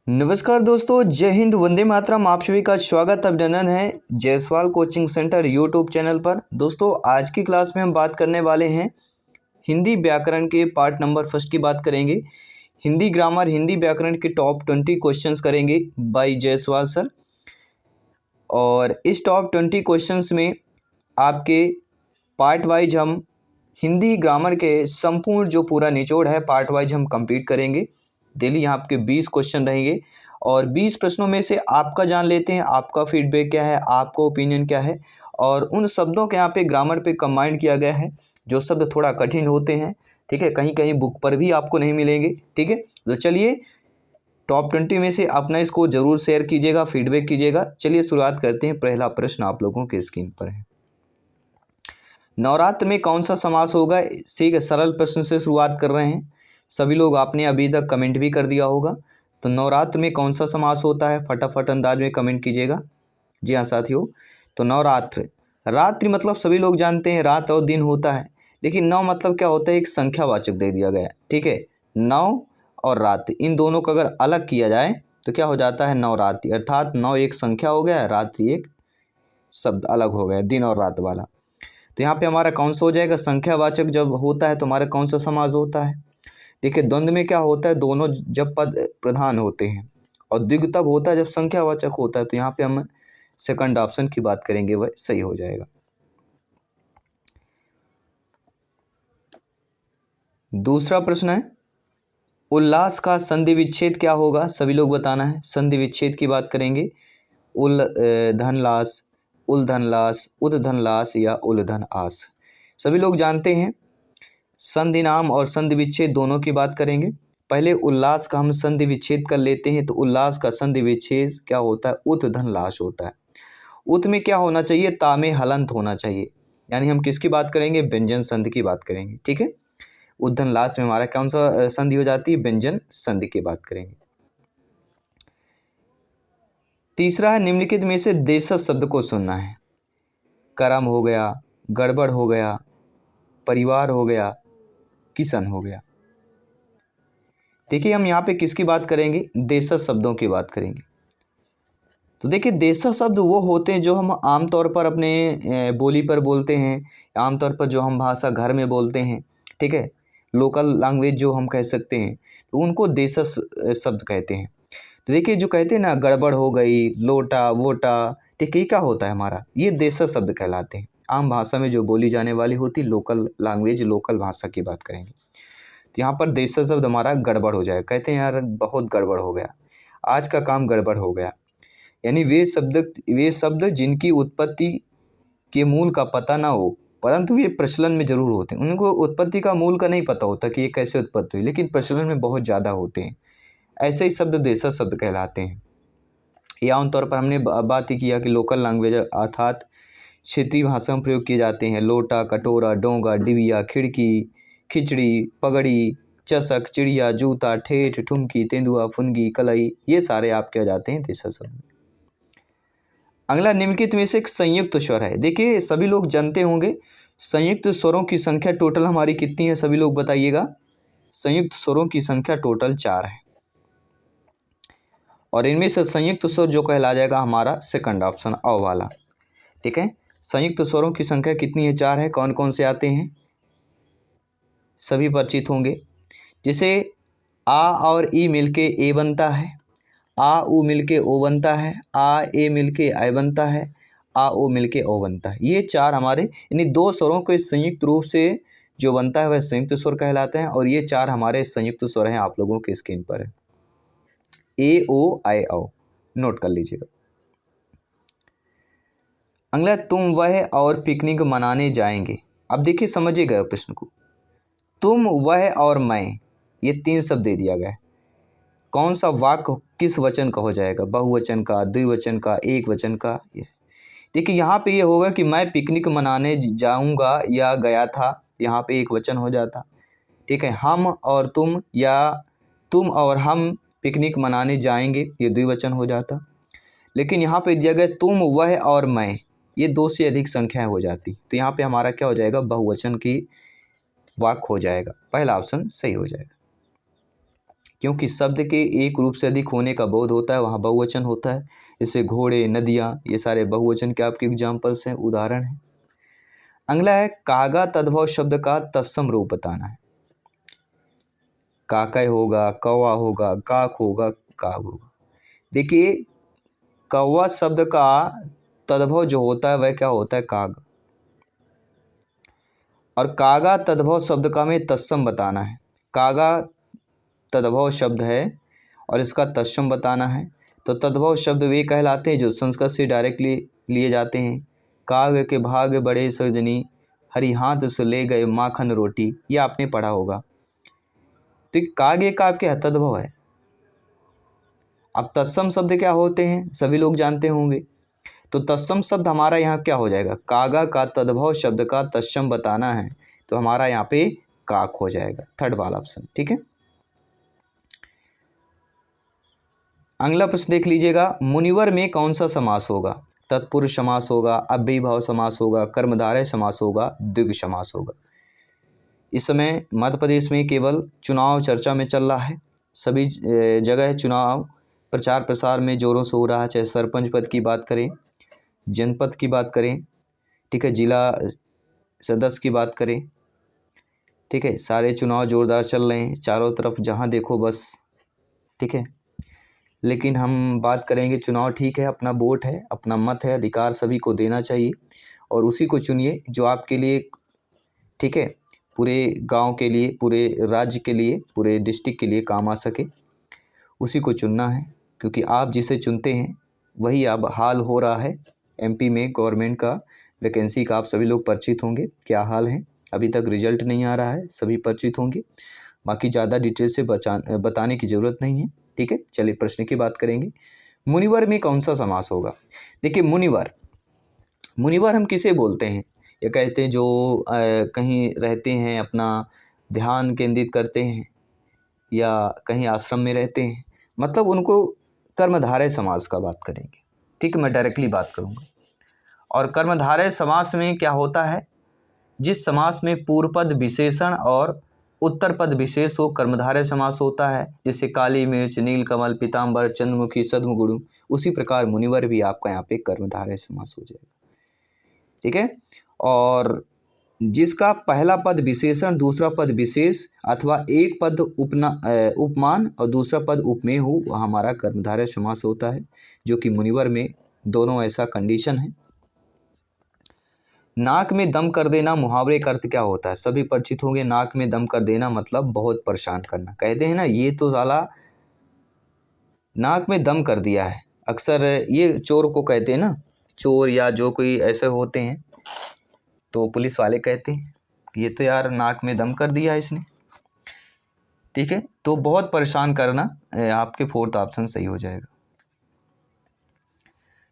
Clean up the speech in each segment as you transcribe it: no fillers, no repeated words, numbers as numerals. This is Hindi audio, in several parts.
नमस्कार दोस्तों, जय हिंद, वंदे मातरम। आप सभी का स्वागत अभिनंदन है Jaiswal coaching centre YouTube channel पर। दोस्तों, आज की क्लास में हम बात करने वाले हैं हिंदी व्याकरण के पार्ट नंबर फर्स्ट की बात करेंगे। हिंदी ग्रामर, हिंदी व्याकरण के टॉप 20 क्वेश्चंस करेंगे बाय जायसवाल सर। और इस टॉप 20 क्वेश्चंस में आपके पार्ट वाइज हम हिंदी ग्रामर के संपूर्ण जो पूरा निचोड़ है पार्ट वाइज हम कंप्लीट करेंगे। डेली यहाँ आपके 20 क्वेश्चन रहेंगे और 20 प्रश्नों में से आपका जान लेते हैं, आपका फीडबैक क्या है, आपका ओपिनियन क्या है। और उन शब्दों के यहाँ पे ग्रामर पे कंबाइंड किया गया है जो शब्द थोड़ा कठिन होते हैं, ठीक है, कहीं कहीं बुक पर भी आपको नहीं मिलेंगे, ठीक है। तो चलिए, टॉप 20 में से अपना इसको ज़रूर शेयर कीजिएगा, फीडबैक कीजिएगा। चलिए शुरुआत करते हैं। पहला प्रश्न आप लोगों के स्क्रीन पर है, नवरात्र में कौन सा समास होगा। इसी सरल प्रश्न से शुरुआत कर रहे हैं। सभी लोग आपने अभी तक कमेंट भी कर दिया होगा। तो नवरात्र में कौन सा समास होता है, फटाफट अंदाज में कमेंट कीजिएगा। जी हाँ साथियों, तो नवरात्र, रात्रि मतलब सभी लोग जानते हैं रात और दिन होता है, लेकिन नौ मतलब क्या होता है, एक संख्यावाचक दे दिया गया है, ठीक है। नौ और रात्रि, इन दोनों को अगर अलग किया जाए तो क्या हो जाता है, नवरात्रि। अर्थात नौ एक संख्या हो गया, रात्रि एक शब्द अलग हो गया, दिन और रात वाला। तो यहाँ पे हमारा कौन सा हो जाएगा, संख्यावाचक जब होता है तो हमारा कौन सा समास होता है। देखिए, द्वंद्व में क्या होता है, दोनों जब पद प्रधान होते हैं, और द्विगु तब होता है जब संख्यावाचक होता है। तो यहाँ पे हम सेकंड ऑप्शन की बात करेंगे, वह सही हो जाएगा। दूसरा प्रश्न है, उल्लास का संधि विच्छेद क्या होगा, सभी लोग बताना है। संधि विच्छेद की बात करेंगे। उल धनलास, उल्धनलास, उद्धनलास या उल्धन आस, सभी लोग जानते हैं। संधि नाम और संधि विच्छेद दोनों की बात करेंगे। पहले उल्लास का हम संधि विच्छेद कर लेते हैं। तो उल्लास का संधि विच्छेद क्या होता है, उत धन लाश होता है। उत में क्या होना चाहिए, ता में हलंत होना चाहिए, यानी हम किसकी बात करेंगे, व्यंजन संधि की बात करेंगे, ठीक है। उद्धन लाश में हमारा कौन सा संधि हो जाती है, व्यंजन संधि की बात करेंगे। तीसरा है, निम्नलिखित में से देशज शब्द को सुनना है। करम हो गया, गड़बड़ हो गया, परिवार हो गया, किसन हो गया। देखिए, हम यहाँ पे किसकी बात करेंगे, देशज शब्दों की बात करेंगे। तो देखिए, देशज शब्द वो होते हैं जो हम आमतौर पर अपने बोली पर बोलते हैं, आमतौर पर जो हम भाषा घर में बोलते हैं, ठीक है, लोकल लैंग्वेज जो हम कह सकते हैं, तो उनको देशज शब्द कहते हैं। तो देखिए, जो कहते हैं ना, गड़बड़ हो गई, लोटा वोटा, ठीक है, ये क्या होता है हमारा, ये देशज शब्द कहलाते हैं। आम भाषा में जो बोली जाने वाली होती, लोकल लैंग्वेज, लोकल भाषा की बात करेंगे। तो यहाँ पर देशज शब्द हमारा गड़बड़ हो जाएगा। कहते हैं यार बहुत गड़बड़ हो गया, आज का काम गड़बड़ हो गया, यानी वे शब्द जिनकी उत्पत्ति के मूल का पता ना हो, परंतु ये प्रचलन में जरूर होते हैं। उनको उत्पत्ति का मूल का नहीं पता होता कि ये कैसे उत्पत्ति हुई, लेकिन प्रचलन में बहुत ज़्यादा होते हैं। ऐसे ही शब्द देशज शब्द कहलाते हैं। या आमतौर पर हमने बात ही किया कि लोकल लैंग्वेज अर्थात क्षेत्रीय भाषा में प्रयोग किए जाते हैं। लोटा, कटोरा, डोंगा, डिबिया, खिड़की, खिचड़ी, पगड़ी, चषक, चिड़िया, जूता, ठेठ, ठुमकी, तेंदुआ, फुनगी, कलई, ये सारे आप क्या जाते हैं, देशज शब्द। अगला, निम्नलिखित में से एक संयुक्त स्वर है। देखिए, सभी लोग जानते होंगे संयुक्त स्वरों की संख्या टोटल हमारी कितनी है, सभी लोग बताइएगा। संयुक्त स्वरों की संख्या टोटल 4 है, और इनमें से संयुक्त स्वर जो कहला जाएगा हमारा सेकंड ऑप्शन अ वाला, ठीक है। संयुक्त स्वरों की संख्या कितनी है, 4 है। कौन कौन से आते हैं, सभी परिचित होंगे। जैसे आ और ई मिलके ए बनता है, आ उ मिलके ओ बनता है, आ ए मिलके आई बनता है, आ ओ मिलके ओ बनता है। ये 4 हमारे, यानी 2 स्वरों के संयुक्त रूप से जो बनता है वह संयुक्त स्वर कहलाते हैं। और ये 4 हमारे संयुक्त स्वर हैं, आप लोगों के स्क्रीन पर है, ए ओ आई औ, नोट कर लीजिएगा। अगला, तुम वह और पिकनिक मनाने जाएंगे। अब देखिए, समझिएगा प्रश्न को। तुम, वह और मैं, ये 3 शब्द दे दिया गया है। कौन सा वाक्य किस वचन का हो जाएगा, बहुवचन का, द्विवचन का, एक वचन का। ये देखिए, यहाँ पे ये होगा कि मैं पिकनिक मनाने जाऊँगा या गया था, यहाँ पे एक वचन हो जाता, ठीक है। हम और तुम, या तुम और हम पिकनिक मनाने जाएंगे, ये द्विवचन हो जाता। लेकिन यहाँ पे दिया गया तुम, वह और मैं, ये 2 से अधिक संख्याएं हो जाती। तो यहाँ पे हमारा क्या हो जाएगा, बहुवचन की वाक्य हो जाएगा। पहला ऑप्शन सही हो जाएगा। क्योंकि शब्द के एक रूप से अधिक होने का बोध होता है, वहाँ बहुवचन होता है। जैसे घोड़े, नदियाँ, ये सारे बहुवचन के आपके एग्जाम्पल्स हैं, उदाहरण हैं। अगला है कागा तद्भव शब्द का तत्सम रूप बताना है। काकय होगा, कौवा होगा, काक होगा, काग होगा। देखिए कौवा शब्द का तद्भव जो होता है वह क्या होता है, काग। और कागा तद्भव शब्द का हमें तत्सम बताना है। कागा तद्भव शब्द है और इसका तत्सम बताना है। तो तद्भव शब्द वे कहलाते हैं जो संस्कृत से डायरेक्टली लिए जाते हैं। काग के भाग बड़े सजनी, हरि हाथ से ले गए माखन रोटी, ये आपने पढ़ा होगा। तो कागे का आपके तद्भव है। अब तत्सम शब्द क्या होते हैं सभी लोग जानते होंगे। तो तत्सम शब्द हमारा यहाँ क्या हो जाएगा, कागा का तद्भव शब्द का तत्सम बताना है तो हमारा यहाँ पे काक हो जाएगा, थर्ड वाला ऑप्शन। ठीक है। अगला प्रश्न देख लीजिएगा, मुनिवर में कौन सा समास होगा। तत्पुरुष समास होगा, अव्ययीभाव समास होगा, कर्मधारय समास होगा, द्विगु समास होगा। इस समय मध्य प्रदेश में केवल चुनाव चर्चा में चल रहा है, सभी जगह चुनाव प्रचार प्रसार में ज़ोरों से हो रहा है। चाहे सरपंच पद की बात करें, जनपद की बात करें, ठीक है, जिला सदस्य की बात करें, ठीक है, सारे चुनाव ज़ोरदार चल रहे हैं चारों तरफ, जहां देखो बस। ठीक है, लेकिन हम बात करेंगे चुनाव ठीक है, अपना वोट है, अपना मत है, अधिकार सभी को देना चाहिए और उसी को चुनिए जो आपके लिए, ठीक है, पूरे गांव के लिए, पूरे राज्य के लिए, पूरे डिस्ट्रिक्ट के लिए काम आ सके, उसी को चुनना है। क्योंकि आप जिसे चुनते हैं वही अब हाल हो रहा है एमपी में गवर्नमेंट का वैकेंसी का, आप सभी लोग परिचित होंगे क्या हाल है। अभी तक रिजल्ट नहीं आ रहा है, सभी परिचित होंगे, बाकी ज़्यादा डिटेल से बताने की ज़रूरत नहीं है। ठीक है, चलिए प्रश्न की बात करेंगे। मुनिवर में कौन सा समास होगा। देखिए मुनिवर, मुनिवर हम किसे बोलते हैं, ये कहते हैं जो कहीं रहते हैं, अपना ध्यान केंद्रित करते हैं या कहीं आश्रम में रहते हैं, मतलब उनको कर्मधारय समास का बात करेंगे। ठीक है, मैं डायरेक्टली बात करूँगा। और कर्मधारय समास में क्या होता है, जिस समास में पूर्व पद विशेषण और उत्तर पद विशेष हो, कर्मधारय समास होता है। जैसे काली मिर्च, नीलकमल, पीताम्बर, चंद्रमुखी, सद्मगुरु, उसी प्रकार मुनिवर भी आपका यहाँ पे कर्मधारय समास हो जाएगा। ठीक है, और जिसका पहला पद विशेषण, दूसरा पद विशेष अथवा एक पद उपमान और दूसरा पद उपमेय हो, वह हमारा कर्मधारय समास होता है, जो कि मुनिवर में दोनों ऐसा कंडीशन है। नाक में दम कर देना मुहावरे का अर्थ क्या होता है, सभी परिचित होंगे। नाक में दम कर देना मतलब बहुत परेशान करना, कहते हैं ना ये तो साला नाक में दम कर दिया है, अक्सर ये चोर को कहते हैं ना, चोर या जो कोई ऐसे होते हैं तो पुलिस वाले कहते हैं कि ये तो यार नाक में दम कर दिया है इसने। ठीक है, तो बहुत परेशान करना आपके फोर्थ ऑप्शन सही हो जाएगा।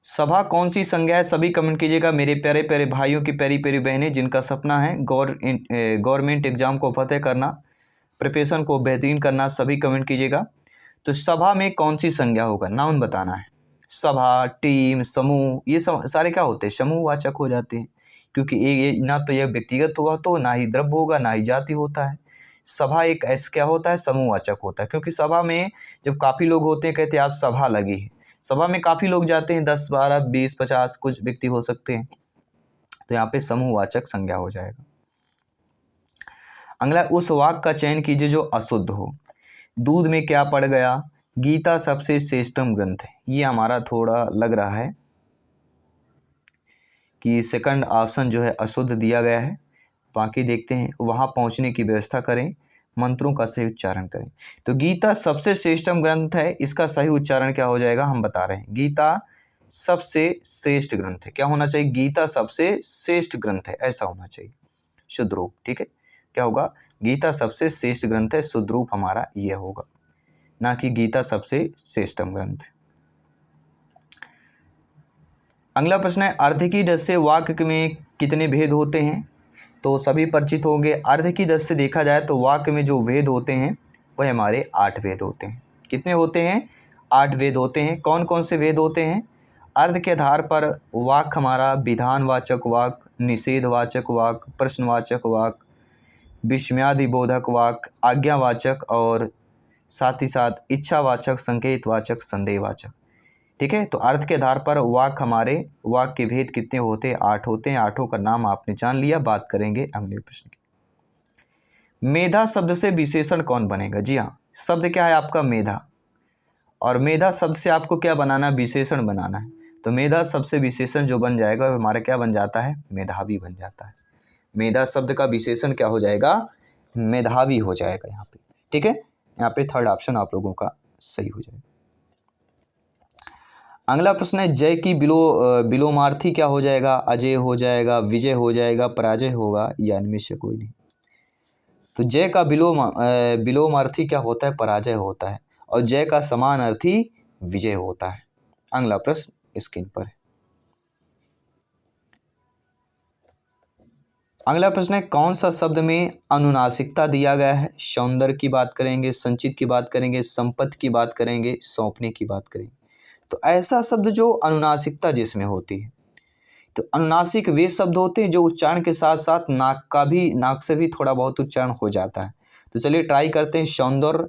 सभा कौन सी संज्ञा है, सभी कमेंट कीजिएगा। मेरे प्यारे प्यारे भाइयों की प्यारी प्यारी बहनें जिनका सपना है गवर्नमेंट एग्जाम को फतेह करना, प्रिपरेशन को बेहतरीन करना, सभी कमेंट कीजिएगा। तो सभा में कौन सी संज्ञा होगा, नाउन बताना है। सभा, टीम, समूह, ये सारे क्या होते हैं, समूहवाचक हो जाते हैं। क्योंकि ये ना तो यह व्यक्तिगत हुआ, तो ना ही द्रव्य होगा, ना ही जाति होता है। सभा एक ऐसा क्या होता है, समूहवाचक होता है। क्योंकि सभा में जब काफ़ी लोग होते हैं, कहते हैं आज सभा लगी है, सभा में काफ़ी लोग जाते हैं, 10, 12, 20, 50 कुछ व्यक्ति हो सकते हैं, तो यहाँ पे समूहवाचक संज्ञा हो जाएगा। अगला, उस वाक्य का चयन कीजिए जो अशुद्ध हो। दूध में क्या पड़ गया, गीता सबसे श्रेष्ठतम ग्रंथ है। ये हमारा थोड़ा लग रहा है कि सेकंड ऑप्शन जो है अशुद्ध दिया गया है। बाकी देखते हैं, वहाँ पहुँचने की व्यवस्था करें, मंत्रों का सही उच्चारण करें। तो गीता सबसे श्रेष्ठतम ग्रंथ है, इसका सही उच्चारण क्या हो जाएगा, हम बता रहे हैं। गीता सबसे श्रेष्ठ ग्रंथ है, क्या होना चाहिए, गीता सबसे श्रेष्ठ ग्रंथ है, ऐसा होना चाहिए शुद्ध रूप। ठीक है, क्या होगा, गीता सबसे श्रेष्ठ ग्रंथ है, शुद्ध रूप हमारा ये होगा, ना कि गीता सबसे श्रेष्ठतम ग्रंथ है। अगला प्रश्न है, अर्थ की दृष्टि से वाक्य में कितने भेद होते हैं। तो सभी परिचित होंगे, अर्थ की दृष्टि से देखा जाए तो वाक्य में जो भेद होते हैं वह हमारे 8 भेद होते हैं। कितने होते हैं, 8 भेद होते हैं। कौन कौन से भेद होते हैं, अर्थ के आधार पर वाक्य हमारा विधानवाचक वाक्य, निषेधवाचक वाक्य, प्रश्नवाचक वाक्य, विस्मयादिबोधक वाक्य, आज्ञावाचक और साथ ही साथ इच्छावाचक, संकेतवाचक, संदेहवाचक। ठीक है, तो अर्थ के आधार पर वाक्य के भेद कितने होते हैं? 8 होते हैं। 8 का नाम आपने जान लिया। बात करेंगे अगले प्रश्न की। मेधा शब्द से विशेषण कौन बनेगा? जी हाँ, शब्द क्या है आपका? मेधा। और मेधा शब्द से आपको क्या बनाना है? विशेषण बनाना है। तो मेधा शब्द से विशेषण जो बन जाएगा वो हमारा क्या बन जाता है? मेधावी बन जाता है। मेधा शब्द का विशेषण क्या हो जाएगा? मेधावी हो जाएगा यहाँ पे। ठीक है, यहाँ पे थर्ड ऑप्शन आप लोगों का सही हो जाएगा। अगला प्रश्न है, जय की विलोमार्थी क्या हो जाएगा? अजय हो जाएगा, विजय हो जाएगा, पराजय होगा, या इनमें से कोई नहीं। तो जय का विलोमार्थी क्या होता है? पराजय होता है। और जय का समानार्थी विजय होता है। अगला प्रश्न स्क्रीन पर है। अगला प्रश्न है, कौन सा शब्द में अनुनासिकता दिया गया है? सौंदर्य की बात करेंगे, संचित की बात करेंगे, संपत्ति की बात करेंगे, सौंपने की बात करेंगे। तो ऐसा शब्द जो अनुनासिकता जिसमें होती है। तो अनुनासिक वे शब्द होते हैं जो उच्चारण के साथ साथ नाक से भी थोड़ा बहुत उच्चारण हो जाता है। तो चलिए ट्राई करते हैं। सौंदर्य,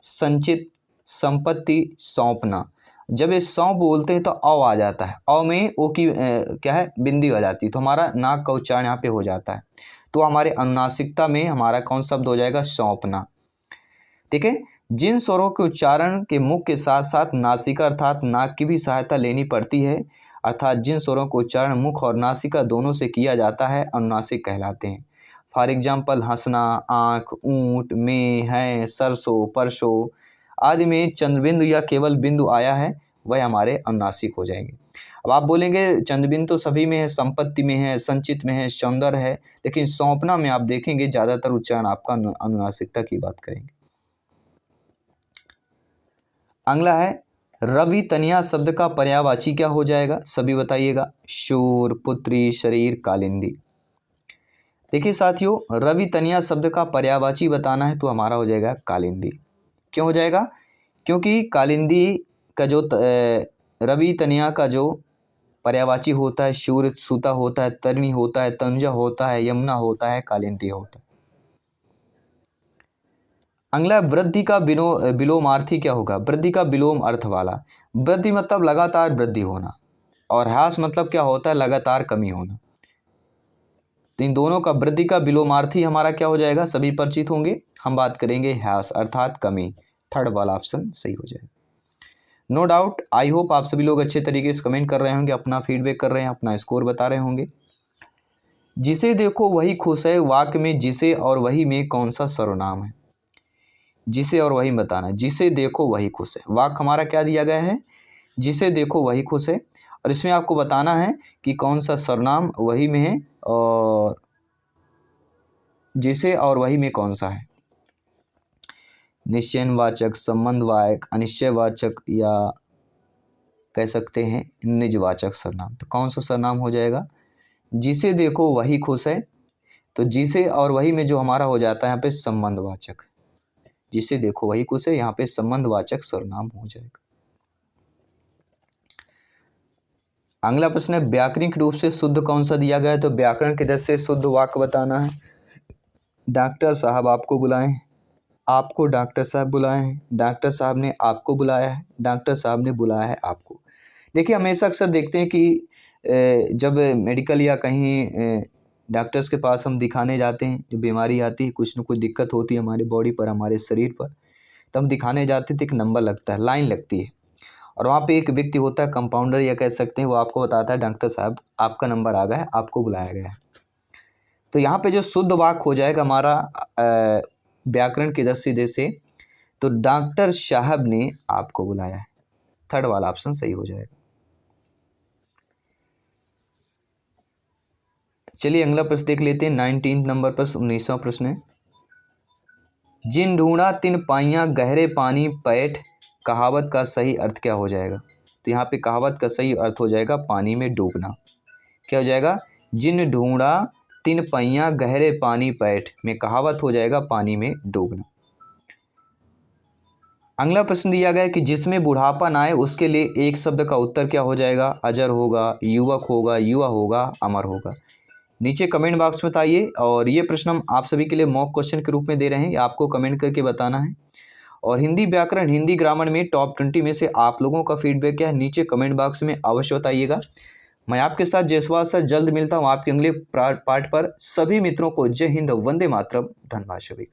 संचित, संपत्ति, सौंपना। जब ये सौंप बोलते हैं तो अ आ जाता है। अ में ओ की क्या है? बिंदी आ जाती है। तो हमारा नाक का उच्चारण यहाँ पे हो जाता है। तो हमारे अनुनासिकता में हमारा कौन शब्द हो जाएगा? सौंपना। ठीक है, जिन स्वरों के उच्चारण के मुख के साथ साथ नासिका अर्थात नाक की भी सहायता लेनी पड़ती है, अर्थात जिन स्वरों को उच्चारण मुख और नासिका दोनों से किया जाता है, अनुनासिक कहलाते हैं। फॉर एग्जाम्पल, हंसना, आँख, ऊँट, में, है, सरसों, परसों आदि में चंद्रबिंदु या केवल बिंदु आया है, वह हमारे अनुनासिक हो जाएंगे। अब आप बोलेंगे चंद्रबिंदु तो सभी में है, संपत्ति में है, संचित में है, सौंदर्य है, लेकिन सौंपना में आप देखेंगे ज़्यादातर उच्चारण आपका अनुनासिकता की बात करेंगे। अगला है, रवि तनिया शब्द का पर्यायवाची क्या हो जाएगा? सभी बताइएगा। शूर, पुत्री, शरीर, कालिंदी। देखिए साथियों, रवि तनिया शब्द का पर्यायवाची बताना है तो हमारा हो जाएगा कालिंदी। क्यों हो जाएगा? क्योंकि कालिंदी का जो रवि तनिया का जो पर्यायवाची होता है, शूर सूता होता है, तरिणी होता है, तनुजा होता है, यमुना होता है, कालिंदी होता है। अगला वृद्धि का विलोमार्थी क्या होगा? वृद्धि का विलोम अर्थ वाला। वृद्धि मतलब लगातार वृद्धि होना, और ह्रास मतलब क्या होता है? लगातार कमी होना। तो इन दोनों का वृद्धि का विलोमार्थी हमारा क्या हो जाएगा? सभी परिचित होंगे। हम बात करेंगे ह्रास अर्थात कमी। थर्ड वाला ऑप्शन सही हो जाएगा। नो डाउट, आई होप आप सभी लोग अच्छे तरीके से कमेंट कर रहे होंगे, अपना फीडबैक कर रहे हैं, अपना स्कोर बता रहे होंगे। जिसे देखो वही खुश है, वाक्य में जिसे और वही में कौन सा सर्वनाम है? जिसे और वही बताना है। जिसे देखो वही खुश है, वाक्य हमारा क्या दिया गया है? जिसे देखो वही खुश है। और इसमें आपको बताना है कि कौन सा सर्वनाम वही में है और जिसे और वही में कौन सा है। निश्चयवाचक, संबंधवाचक, अनिश्चयवाचक, या कह सकते हैं निजवाचक सर्वनाम। तो कौन सा सर्वनाम हो जाएगा? जिसे देखो वही खुश है। तो जिसे और वही में जो हमारा हो जाता है यहाँ पे संबंधवाचक। जिसे देखो वही खुश है, यहाँ पे संबंधवाचक सर्वनाम हो जाएगा। अगला प्रश्न है, व्याकरणिक रूप से शुद्ध कौन सा दिया गया है? तो व्याकरण की दृष्टि से शुद्ध वाक्य बताना है। डॉक्टर साहब आपको बुलाएं, आपको डॉक्टर साहब बुलाए हैं, डॉक्टर साहब ने आपको बुलाया है, डॉक्टर साहब ने बुलाया है आपको। देखिए, हमेशा अक्सर देखते हैं कि जब मेडिकल या कहीं डॉक्टर्स के पास हम दिखाने जाते हैं, जो बीमारी आती है, कुछ न कुछ दिक्कत होती है हमारी बॉडी पर, हमारे शरीर पर, तो हम दिखाने जाते हैं तो एक नंबर लगता है, लाइन लगती है, और वहाँ पे एक व्यक्ति होता है, कंपाउंडर या कह सकते हैं, वो आपको बताता है डॉक्टर साहब आपका नंबर आ गया है, आपको बुलाया गया है। तो यहाँ पे जो शुद्ध वाक्य हो जाएगा हमारा व्याकरण की दृष्टि से, तो डॉक्टर साहब ने आपको बुलाया है। थर्ड वाला ऑप्शन सही हो जाएगा। चलिए अगला प्रश्न देख लेते हैं। 19 नंबर पर 19वां प्रश्न है, जिन ढूंढा तिन पाइयाँ गहरे पानी पैठ, कहावत का सही अर्थ क्या हो जाएगा? तो यहाँ पे कहावत का सही अर्थ हो जाएगा पानी में डूबना। क्या हो जाएगा? जिन ढूंढा तिन पाइयाँ गहरे पानी पैठ में कहावत हो जाएगा पानी में डूबना। अगला प्रश्न दिया गया है कि जिसमें बुढ़ापा ना आए उसके लिए एक शब्द का उत्तर क्या हो जाएगा? अजर होगा, युवक होगा, युवा होगा, अमर होगा। नीचे कमेंट बॉक्स में बताइए। और ये प्रश्न हम आप सभी के लिए मॉक क्वेश्चन के रूप में दे रहे हैं, आपको कमेंट करके बताना है। और हिंदी व्याकरण, हिंदी ग्रामर में टॉप 20 में से आप लोगों का फीडबैक क्या है, नीचे कमेंट बॉक्स में अवश्य बताइएगा। मैं आपके साथ जयसवाल सर जल्द मिलता हूँ आपके अगले पार्ट पर। सभी मित्रों को जय हिंद, वंदे मातरम, धन्यवाद सभी।